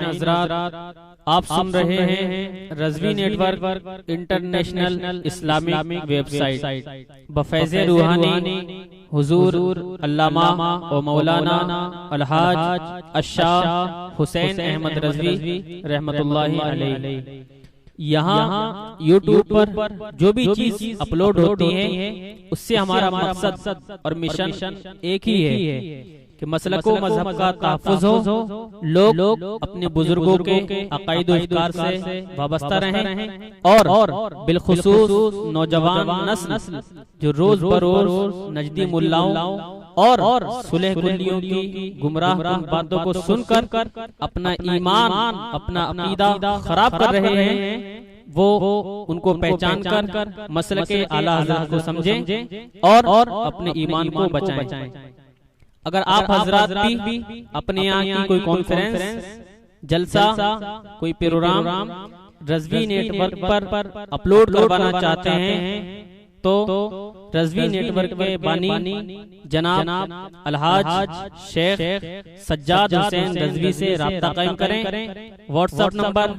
हज़रात, आप सुन रहे हैं Razvi network international Islamic website बफैज़े रूहानी हुजूर अल्लामा व मौलाना अलहाज अशाह हुसैन अहमद रज़वी रहमतुल्लाहि अलैहि। यहाँ यूट्यूब पर जो भी चीज अपलोड होती है उससे हमारा मकसद और मिशन एक ही है कि मसलको मजहब का तहफ़्फ़ुज़ हो, लोग अपने बुजुर्गों के अक़ाइद व अफ़कार से वाबस्ता रहें और बिलखुसूस नौजवान नस्ल जो रोज बरोज नजदी मुल्लाओं और सुलह कुल्लियों की गुमराह बातों को सुनकर अपना ईमान, अपना अक़ीदा खराब कर रहे हैं, वो उनको पहचान कर मसले के आला हज़रत को समझें और अपने ईमान को बचाएं। अगर आप हजरात भी अपने यहाँ की कोई कॉन्फ्रेंस, जलसा, कोई प्रोग्राम रज़वी नेटवर्क पर अपलोड करवाना चाहते हैं तो रज़वी नेटवर्क के बानी जनाब अलहाज शेख सज्जाद हुसैन रज़वी से राब्ता कायम करें। WhatsApp number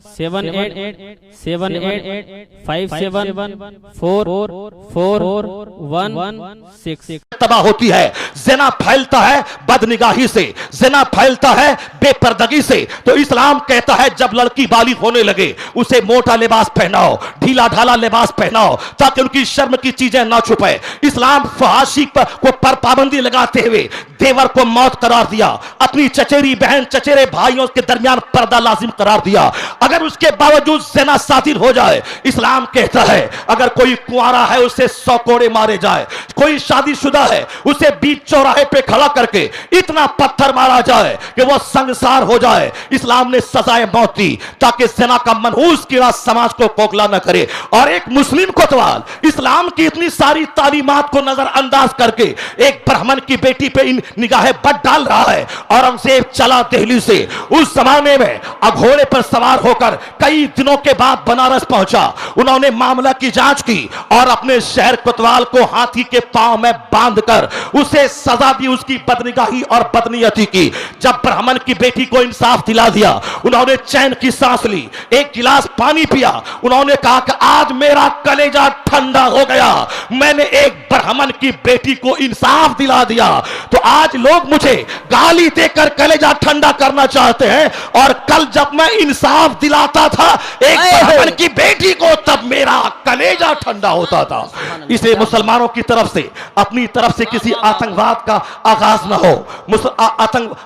7887574416। तबाह होती है, ज़िना फैलता है बदनिगाही से, ज़िना फैलता है बेपर्दगी से। तो इस्लाम कहता है जब लड़की बालिग होने लगे उसे मोटा लिबास पहनाओ, ढीला ढाला लिबास पहनाओ ताकि उनकी शर्म की चीजें ना छुपे। इस्लाम फहाशी को पर पाबंदी लगाते हुए देवर को मौत करार दिया, अपनी चचेरी बहन चचेरे भाइयों के दरमियान पर्दा लाजिम करार दिया। अगर उसके बावजूद ज़िना सादिर हो जाए, इस्लाम कहता है अगर कोई कुंवारा है उसे 100 कोड़े मारे जाए, कोई शादीशुदा है उसे बीच चौराहे पे खड़ा करके इतना पत्थर मारा जाए कि वो संगसार हो जाए। इस्लाम ने सजाए मौत दी ताकि ज़िना का मनहूस कीड़ा समाज को कोकला न करे। और एक मुस्लिम कोतवाल इस्लाम की इतनी सारी तालीमात को नजरअंदाज करके एक ब्राह्मण की बेटी पे इन निगाहें बद डाल रहा है। औरंगजेब चला दिल्ली से, उस जमाने में घोड़े पर सवार होकर कई दिनों के बाद बनारस पहुंचा। उन्होंने मामला की जांच की और अपने शहर कोतवाल को हाथी के पांव में बांधकर उसे सजा दी, उसकी बदनिगाही और बदनीयती की। जब ब्राह्मण की बेटी को इंसाफ दिला दिया, उन्होंने चैन की सांस ली, एक गिलास पानी पिया। उन्होंने कहा कि आज मेरा कलेजा ठंडा हो गया, मैंने एक ब्राह्मण की बेटी को इंसाफ दिला दिया। तो आज लोग मुझे गाली देकर कलेजा ठंडा करना चाहते हैं, और कल जब मैं इंसाफ दिलाता था एक ब्राह्मण की बेटी को तब मेरा कलेजा ठंडा होता था। इसे मुसलमानों की तरफ से, अपनी तरफ से किसी आतंकवाद का आगाज न हो,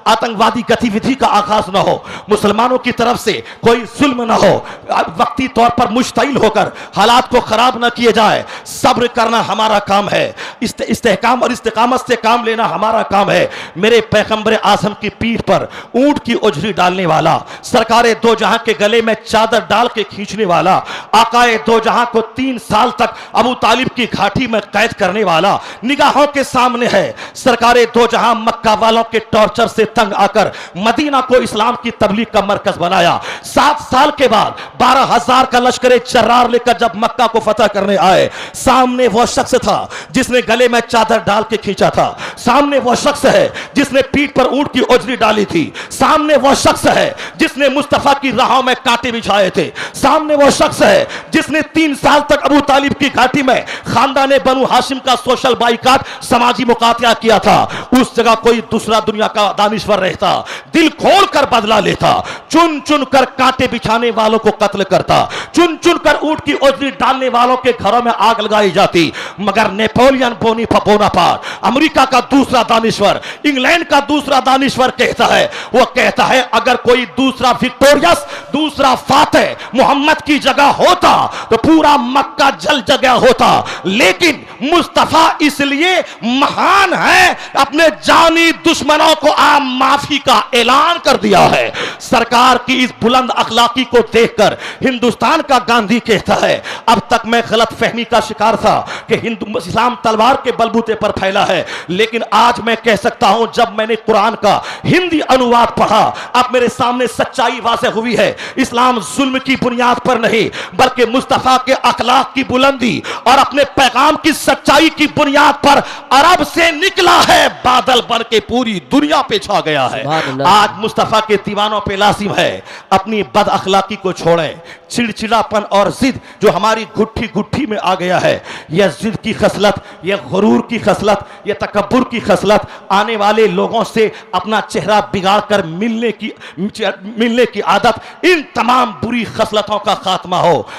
आतंकवादी गतिविधि का आगाज न हो, मुसलमानों की तरफ से कोई जुल्म न हो, वक्ती तौर पर मुश्तइल होकर हालात को खराब न किए जाए। सब्र करना हमारा काम है, इस्तेहकाम और इस्तिकामत से काम लेना हमारा काम है। मेरे पैगंबर आज़म की पीठ पर ऊंट की उजरी डालने वाला, सरकारे दो जहां के गले में चादर डाल के खींचने वाला, आकाए दो जहां को 3 साल तक अबू तालिब की घाटी में कैद करने वाला निगाहों के सामने है। सरकारे दो जहां मक्का वालों के टॉर्चर से तंग आकर मदीना को इस्लाम की तबलीग का मरकज बनाया। 7 साल के बाद 12,000 का लश्कर जर्रार लेकर जब मक्का को फतह करने आए, सामने वो शख्स था जिसने गले में चादर डाल के खींचा था, सामने वो शख्स है जिसने पीठ पर ऊंट की उजरी डाली थी, सामने वो शख्स है जिसने मुस्तफा की राहों में कांटे बिछाए थे, सामने वो शख्स है जिसने 3 साल तक अबू तालिब की घाटी में खानदाने बनु हाशिम का सोशल बाइकाट, समाजी मुकातिया किया था। उस जगह कोई दूसरा दुनिया का दानिश्वर रहता, दिल खोल कर बदला लेता, चुन चुन कर कांटे बिछाने वालों को कत्ल करता, चुन चुन कर ऊंट की उजरी डालने वालों के घरों में आग लगाई जाती। मगर नेपोलियन बोनापार्ट, अमेरिका का दूसरा दानिश्वर, इंग्लैंड का दूसरा दानिश्वर कहता है, वो कहता है अगर कोई दूसरा विक्टोरियस, दूसरा फातेह मोहम्मद की जगह होता तो पूरा मक्का जल जगह होता। लेकिन मुस्तफा इसलिए महान है, अपने जानी दुश्मनों को आम माफी का ऐलान कर दिया है। सरकार की इस बुलंद अखलाकी को देखकर हिंदुस्तान का गांधी कहता है, अब तक मैं गलत फहमी का शिकार था कि इस्लाम तलवार के बलबूते पर फैला है, लेकिन आज मैं कह सकता हूं जब मैंने कुरान का हिंदी अनुवाद पढ़ा, अब मेरे सामने सच्चाई वाज़ेह हुई है। इस्लाम जुल्म की बुनियाद पर नहीं बल्कि मुस्तफा के अखलाक की बुलंदी और अपने पैगाम की सच्चाई की बुनियाद पर अरब से निकला है, बादल बन के पूरी दुनिया पे छा गया है। आज मुस्तफा के दीवानों पे पे लाजिम है अपनी बद अखलाकी को छोड़ें। चिड़चिड़ापन और जिद जो हमारी गुट्ठी गुट्ठी में आ गया है, यह जिद की खसलत, यह गुरूर की खसलत, यह तकब्बुर की खसलत, आने वाले लोगों से अपना चेहरा बिगाड़ कर मिलने की आदत, इन तमाम बुरी खसलतों का खात्मा हो।